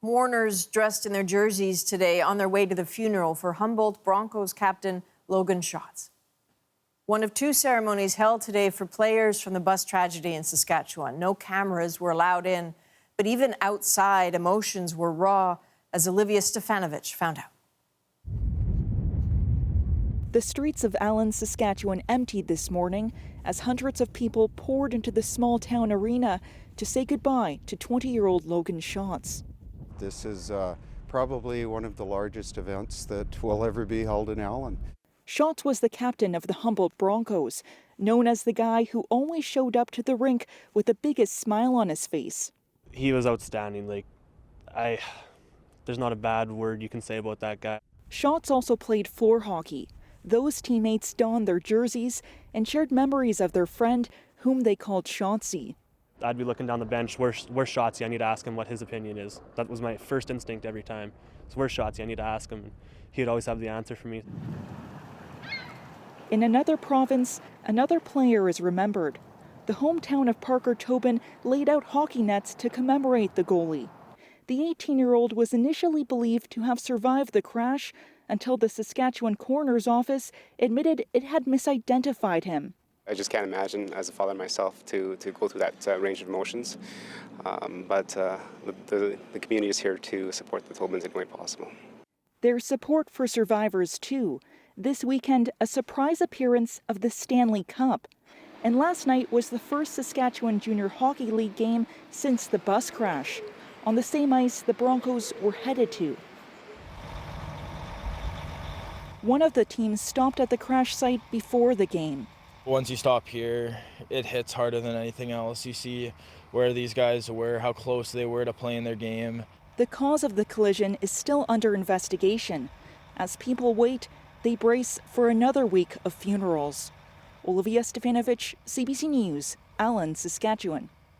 Mourners dressed in their jerseys today on their way to the funeral for Humboldt Broncos captain Logan Schatz. One of two ceremonies held today for players from the bus tragedy in Saskatchewan. No cameras were allowed in, but even outside, emotions were raw, as Olivia Stefanovich found out. The streets of Allen, Saskatchewan emptied this morning as hundreds of people poured into the small town arena to say goodbye to 20-year-old Logan Schatz. This is probably one of the largest events that will ever be held in Allen. Schatz was the captain of the Humboldt Broncos, known as the guy who always showed up to the rink with the biggest smile on his face. He was outstanding. There's not a bad word you can say about that guy. Schatz also played floor hockey. Those teammates donned their jerseys and shared memories of their friend, whom they called Schatzy. I'd be looking down the bench, where's Schatzy? I need to ask him what his opinion is. That was my first instinct every time. So where's Schatzy? I need to ask him. He'd always have the answer for me. In another province, another player is remembered. The hometown of Parker Tobin laid out hockey nets to commemorate the goalie. The 18-year-old was initially believed to have survived the crash until the Saskatchewan coroner's office admitted it had misidentified him. I just can't imagine, as a father myself, to go through that range of emotions. But the community is here to support the Tobins in any way possible. There's support for survivors, too. This weekend, a surprise appearance of the Stanley Cup. And last night was the first Saskatchewan Junior Hockey League game since the bus crash, on the same ice the Broncos were headed to. One of the teams stopped at the crash site before the game. Once you stop here, it hits harder than anything else. You see where these guys were, how close they were to playing their game. The cause of the collision is still under investigation. As people wait, they brace for another week of funerals. Olivia Stefanovich, CBC News, Allen, Saskatchewan.